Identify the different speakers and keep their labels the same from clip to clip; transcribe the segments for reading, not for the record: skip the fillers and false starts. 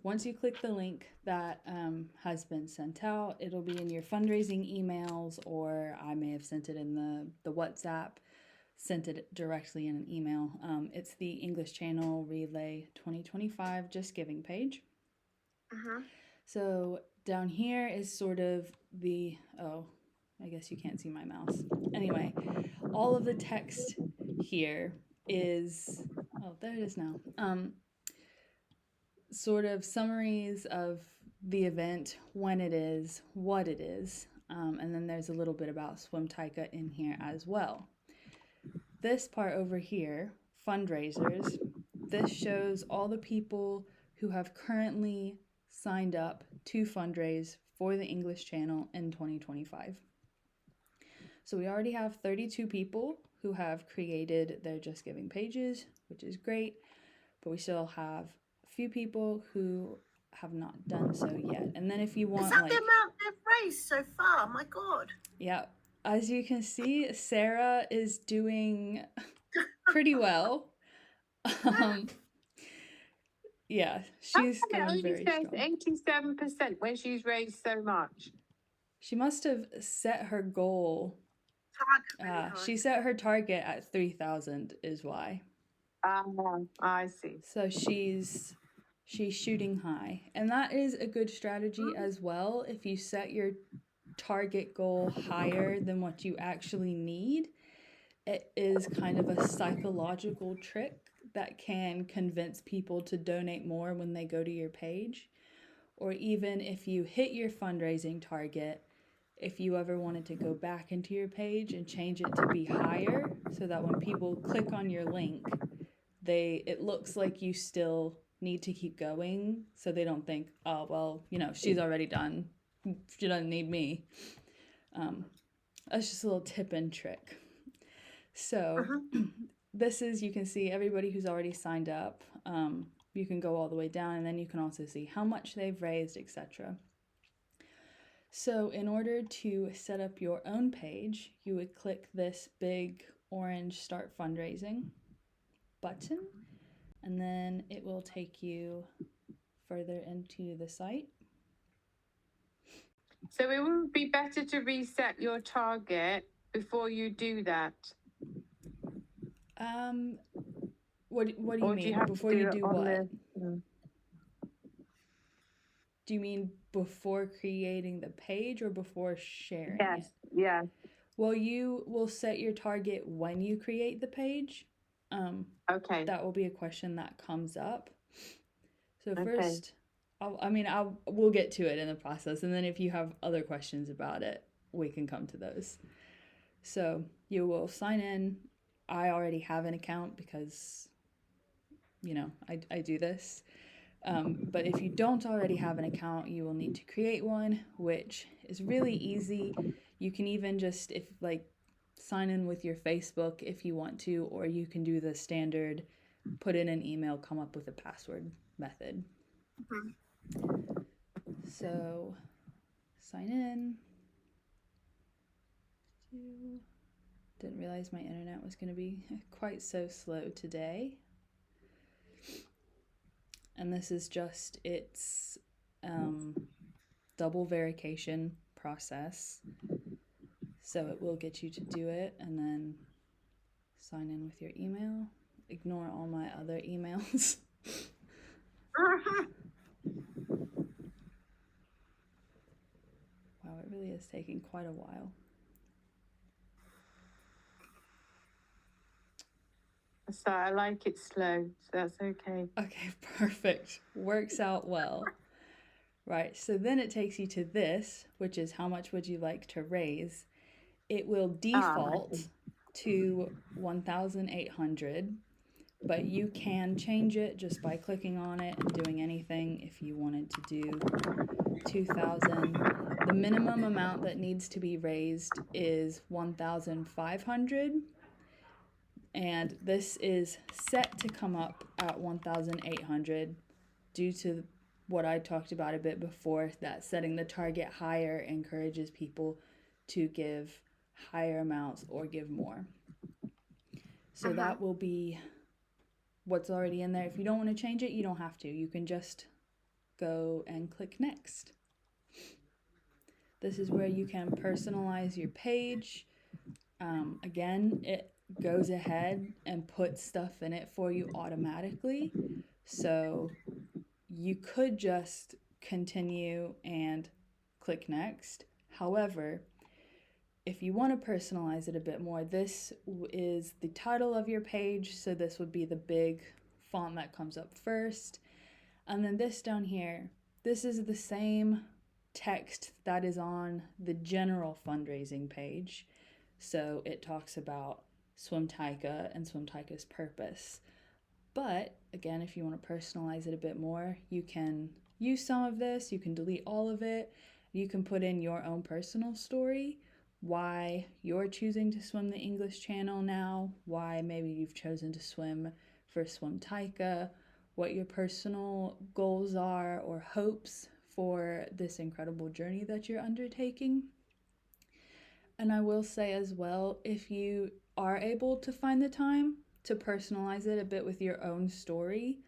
Speaker 1: once you click the link that has been sent out, it'll be in your fundraising emails, or I may have sent it in the WhatsApp, sent it directly in an email. It's the English Channel Relay 2025 JustGiving page. So down here is sort of I guess you can't see my mouse. Anyway, all of the text here is, there it is now. Sort of summaries of the event, when it is, what it is, and then there's a little bit about SwimTayka in here as well. This part over here, fundraisers, this shows all the people who have currently signed up to fundraise for the English channel in 2025. So we already have 32 people who have created their JustGiving pages, which is great, but we still have a few people who have not done so yet. And then if you want,
Speaker 2: is that the amount they've raised so far? My God.
Speaker 1: Yeah, as you can see, Sarah is doing pretty well. Yeah, she's going very strong.
Speaker 3: It only says 87% when she's raised so much.
Speaker 1: She must have set her goal. She set her target at 3,000 is why.
Speaker 3: I see.
Speaker 1: So she's shooting high, and that is a good strategy as well. If you set your target goal higher than what you actually need, it is kind of a psychological trick that can convince people to donate more when they go to your page. Or even if you hit your fundraising target, if you ever wanted to go back into your page and change it to be higher so that when people click on your link, it looks like you still need to keep going, so they don't think, oh, well, she's already done. She doesn't need me. That's just a little tip and trick. So this is, you can see everybody who's already signed up. You can go all the way down, and then you can also see how much they've raised, etc. So in order to set up your own page, you would click this big orange Start Fundraising button, and then it will take you further into the site.
Speaker 3: So it would be better to reset your target before you do that.
Speaker 1: What do you mean? Before you do what? Do you mean before creating the page or before sharing it?
Speaker 3: Yes.
Speaker 1: Well, you will set your target when you create the page.
Speaker 3: Okay.
Speaker 1: That will be a question that comes up. So first, we'll get to it in the process, and then if you have other questions about it, we can come to those. So you will sign in. I already have an account because, I do this. But if you don't already have an account, you will need to create one, which is really easy. You can even just, sign in with your Facebook if you want to, or you can do the standard, put in an email, come up with a password method. So, sign in. Didn't realize my internet was going to be quite so slow today. And this is just its double verification process. So it will get you to do it, and then sign in with your email. Ignore all my other emails. Wow, it really is taking quite a while.
Speaker 3: So I like it slow, so that's okay.
Speaker 1: Okay, perfect. Works out well. Right, so then it takes you to this, which is how much would you like to raise. It will default to 1,800, but you can change it just by clicking on it and doing anything. If you wanted to do 2,000, the minimum amount that needs to be raised is 1,500. And this is set to come up at 1,800 due to what I talked about a bit before, that setting the target higher encourages people to give higher amounts or give more. So that will be what's already in there. If you don't want to change it, you don't have to. You can just go and click next. This is where you can personalize your page. Again, it goes ahead and puts stuff in it for you automatically. So you could just continue and click next. However, if you want to personalize it a bit more, this is the title of your page. So this would be the big font that comes up first. And then this down here, this is the same text that is on the general fundraising page. So it talks about SwimTayka and SwimTayka's purpose. But again, if you want to personalize it a bit more, you can use some of this, you can delete all of it, you can put in your own personal story, why you're choosing to swim the English Channel now, why maybe you've chosen to swim for SwimTayka, what your personal goals are or hopes for this incredible journey that you're undertaking. And I will say as well, if you are able to find the time to personalize it a bit with your own story,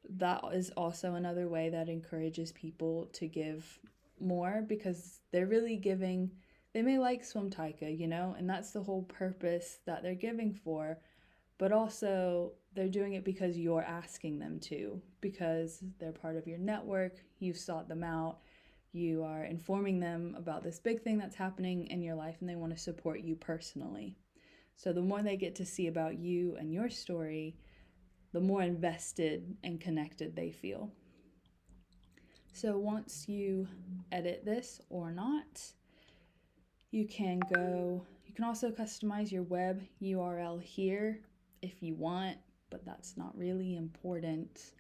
Speaker 1: that is also another way that encourages people to give more, because they're really giving. They may like SwimTayka, you know, and that's the whole purpose that they're giving for, but also they're doing it because you're asking them to, because they're part of your network, you've sought them out, you are informing them about this big thing that's happening in your life, and they want to support you personally. So the more they get to see about you and your story, the more invested and connected they feel. So once you edit this or not, you can also customize your web URL here if you want, but that's not really important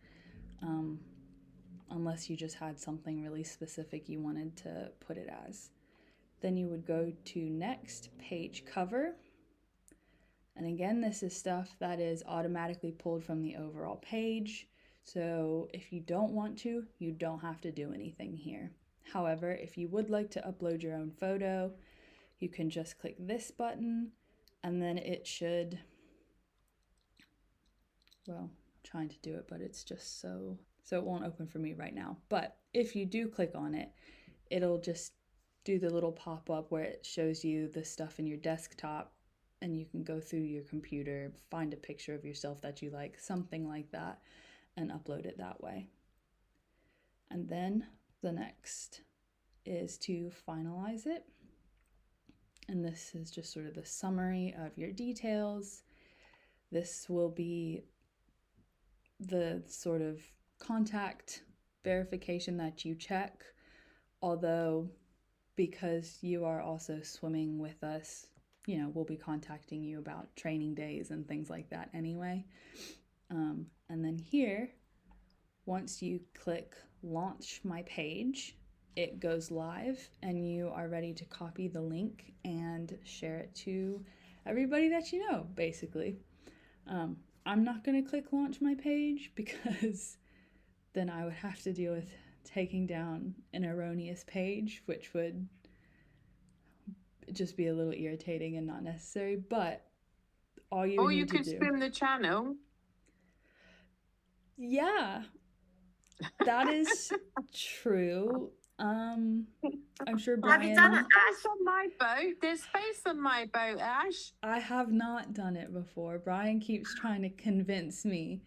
Speaker 1: unless you just had something really specific you wanted to put it as. Then you would go to next, page cover. And again, this is stuff that is automatically pulled from the overall page. So if you don't want to, you don't have to do anything here. However, if you would like to upload your own photo, you can just click this button and then it should, well, I'm trying to do it, but it's just so it won't open for me right now. But if you do click on it, it'll just do the little pop-up where it shows you the stuff in your desktop, and you can go through your computer, find a picture of yourself that you like, something like that, and upload it that way. And then the next is to finalize it. And this is just sort of the summary of your details. This will be the sort of contact verification that you check, although because you are also swimming with us, you know, we'll be contacting you about training days and things like that anyway. And then here, once you click launch my page, it goes live and you are ready to copy the link and share it to everybody that you know, basically. I'm not going to click launch my page because then I would have to deal with taking down an erroneous page, which would just be a little irritating and not necessary. But all you
Speaker 3: Or
Speaker 1: need
Speaker 3: you
Speaker 1: to
Speaker 3: could
Speaker 1: do,
Speaker 3: swim the channel.
Speaker 1: yeah, that is true. I'm sure Brian.
Speaker 2: Have you done it, Ash?
Speaker 3: Space on my boat. There's space on my boat, Ash.
Speaker 1: I have not done it before. Brian keeps trying to convince me.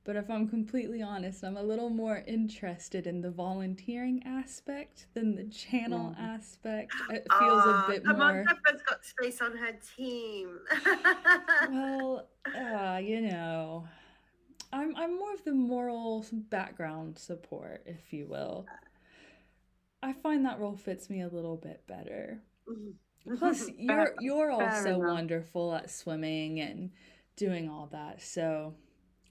Speaker 1: But if I'm completely honest, I'm a little more interested in the volunteering aspect than the channel aspect. It feels a bit
Speaker 2: come
Speaker 1: more.
Speaker 2: on, Pepper's got space on her team.
Speaker 1: Well, you know, I'm more of the moral background support, if you will. I find that role fits me a little bit better. Plus, you're also wonderful at swimming and doing all that, so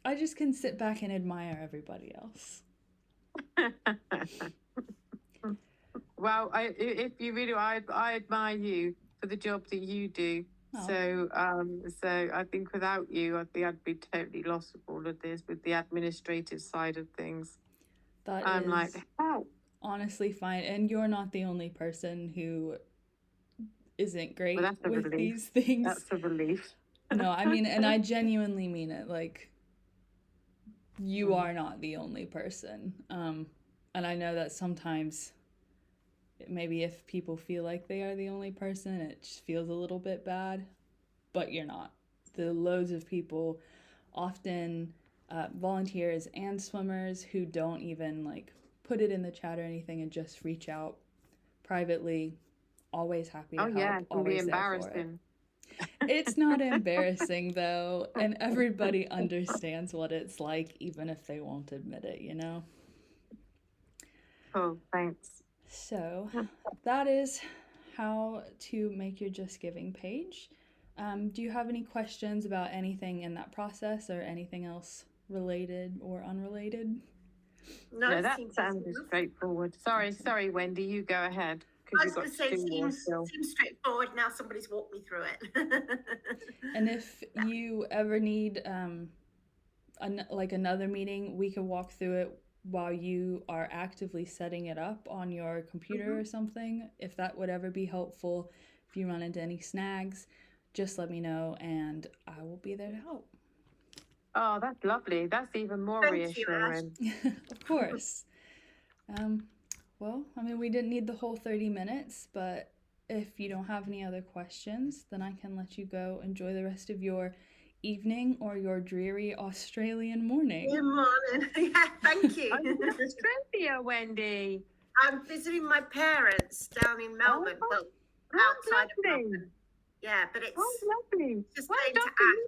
Speaker 1: I just can sit back and admire everybody else.
Speaker 3: Well, if you really, I admire you for the job that you do. Oh. So I think without you, I think I'd be totally lost with all of this, with the administrative side of things. I'm like, how?
Speaker 1: Honestly fine, and you're not the only person who isn't great with these things.
Speaker 3: That's a relief.
Speaker 1: No, I mean, and I genuinely mean it. Like, you are not the only person. And I know that sometimes maybe if people feel like they are the only person, it just feels a little bit bad, but you're not. The loads of people, often volunteers and swimmers, who don't even like put it in the chat or anything and just reach out privately, always happy to
Speaker 3: Oh
Speaker 1: help,
Speaker 3: yeah, it can be
Speaker 1: always there for it.
Speaker 3: embarrassing.
Speaker 1: It's not embarrassing though, and everybody understands what it's like, even if they won't admit it, you know?
Speaker 3: Oh, thanks.
Speaker 1: So that is how to make your JustGiving page. Do you have any questions about anything in that process or anything else related or unrelated?
Speaker 3: No, that sounds straightforward. Sorry, Wendy, you go ahead.
Speaker 2: I was going to say, it seems straightforward now. Somebody's walked me through it.
Speaker 1: And if you ever need another meeting, we could walk through it while you are actively setting it up on your computer or something. If that would ever be helpful, if you run into any snags, just let me know and I will be there to help.
Speaker 3: Oh, that's lovely. That's even more reassuring.
Speaker 1: Of course. Well, I mean, we didn't need the whole 30 minutes, but if you don't have any other questions, then I can let you go enjoy the rest of your evening or your dreary Australian morning.
Speaker 2: Good morning. Yeah, thank you.
Speaker 3: I'm in Australia, Wendy.
Speaker 2: I'm visiting my parents down in Melbourne, but outside of Melbourne. Yeah, but it's
Speaker 3: lovely.
Speaker 2: just
Speaker 3: Well
Speaker 2: going to
Speaker 3: done.